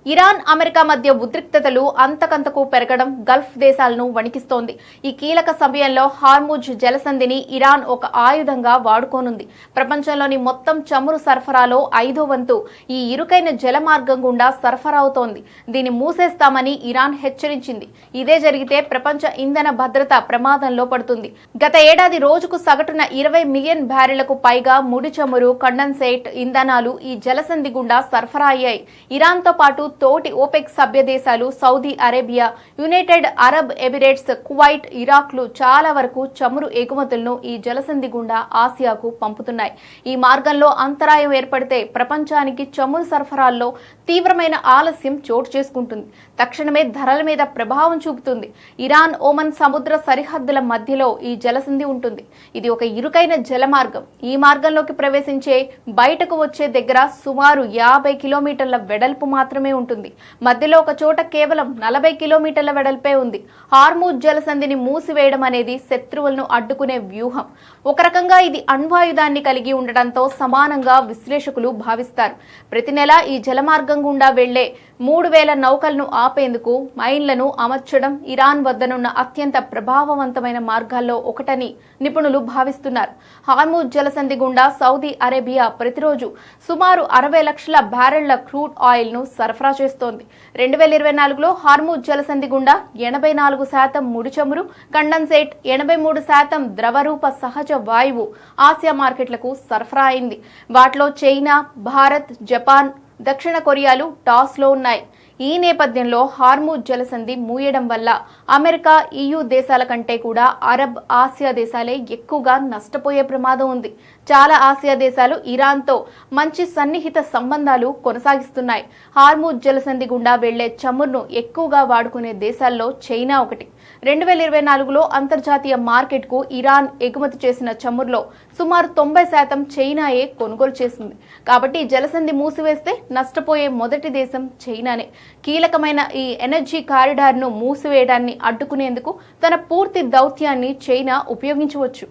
Iran America మధ్య ఉద్రిక్తతలు అంతకంతకు పెరగడం గల్ఫ్ దేశాలను వణికిస్తోంది. ఈ కీలక సమయంలో హార్ముజ్ జలసంధిని ఇరాన్ ఒక ఆయుధంగా వాడుకోనుంది. ప్రపంచంలోని మొత్తం చమురు సరఫరాలో 5వ వంతు ఈ ఇరుకైన జలమార్గం గుండా సరఫరా అవుతోంది. దీన్ని మూసేస్తామని ఇరాన్ హెచ్చరించింది. ఇదే జరిగితే ప్రపంచ ఇంధన భద్రత ప్రమాదంలో పడుతుంది. గత ఏడాది రోజుకు సగటున 20 మిలియన్ బ్యారెళ్లకు పైగా ముడి చమురు, కండెన్సేట్ ఇంధనాలు ఈ జలసంధి గుండా సరఫరా అయ్యాయి. ఇరాన్తో పాటు తోటి ఓపెక్ సభ్య దేశాలు Saudi Arabia, United Arab Emirates, Kuwait, ఇరాక్లు చాలా వరకు చమురు ఎగుమతులను ఈ జలసంధి గుండా ఆసియాకు పంపుతున్నాయి. ఈ మార్గంలో అంతరాయం ఏర్పడితే ప్రపంచానికి చమురు సరఫరాల్లో తీవ్రమైన ఆలస్యం చోటు చేసుకుంటుంది. తక్షణమే ధరల మీద ప్రభావం చూపుతుంది. ఇరాన్, ఓమన్ సముద్ర సరిహద్దుల మధ్యలో ఈ జలసంధి ఉంటుంది. ఇది ఒక ఇరుకైన జలమార్గం. ఈ మార్గంలోకి ప్రవేశించే, బయటకు వచ్చే దగ్గర సుమారు 50 కిలోమీటర్ల వెడల్పు మాత్రమే ఉంటుంది. మధ్యలో ఒక చోట కేవలం 40 కిలోమీటర్ల వెడల్పే ఉంది. హార్ముజ్ జలసంధిని మూసివేయడం అనేది శత్రువులను అడ్డుకునే వ్యూహం. ఒక రకంగా ఇది అణ్వాయుధాన్ని కలిగి ఉండటంతో సమానంగా విశ్లేషకులు భావిస్తారు. ప్రతి నెల ఈ జలమార్గం గుండా వెళ్లే 3000 నౌకలను ఆపేందుకు మైన్లను అమర్చడం ఇరాన్ వద్దనున్న అత్యంత ప్రభావవంతమైన మార్గాల్లో ఒకటని నిపుణులు భావిస్తున్నారు. హార్ముజ్ జలసంధి గుండా సౌదీ అరేబియా ప్రతిరోజు సుమారు 60 లక్షల బ్యారెళ్ల క్రూడ్ ఆయిల్ ను సరఫరా చేస్తోంది. 2024లో హార్ముజ్ జలసంధి గుండా 84% ముడి చమురు, కండెన్సేట్, 83% ద్రవరూప సహజ వాయువు ఆసియా మార్కెట్లకు సరఫరా అయింది. వాటిలో చైనా, భారత్, జపాన్, దక్షిణ కొరియాలు టాస్లో ఉన్నాయి. ఈ నేపథ్యంలో హార్ముజ్ జలసంధి మూయడం వల్ల అమెరికా, EU దేశాల కంటే కూడా అరబ్, ఆసియా దేశాలే ఎక్కువగా నష్టపోయే ప్రమాదం ఉంది. చాలా ఆసియా దేశాలు ఇరాన్తో మంచి సన్నిహిత సంబంధాలు కొనసాగిస్తున్నాయి. హార్ముజ్ జలసంధి గుండా వెళ్లే చమురును ఎక్కువగా వాడుకునే దేశాల్లో చైనా ఒకటి. 2024లో అంతర్జాతీయ మార్కెట్కు ఇరాన్ ఎగుమతి చేసిన చమురులో సుమారు 90% చైనాయే కొనుగోలు చేసింది. కాబట్టి జలసంధి మూసివేస్తే నష్టపోయే మొదటి దేశం చైనానే. కీలకమైన ఈ ఎనర్జీ కారిడార్ను మూసివేయడాన్ని అడ్డుకునేందుకు తన పూర్తి దౌత్యాన్ని చైనా ఉపయోగించవచ్చు.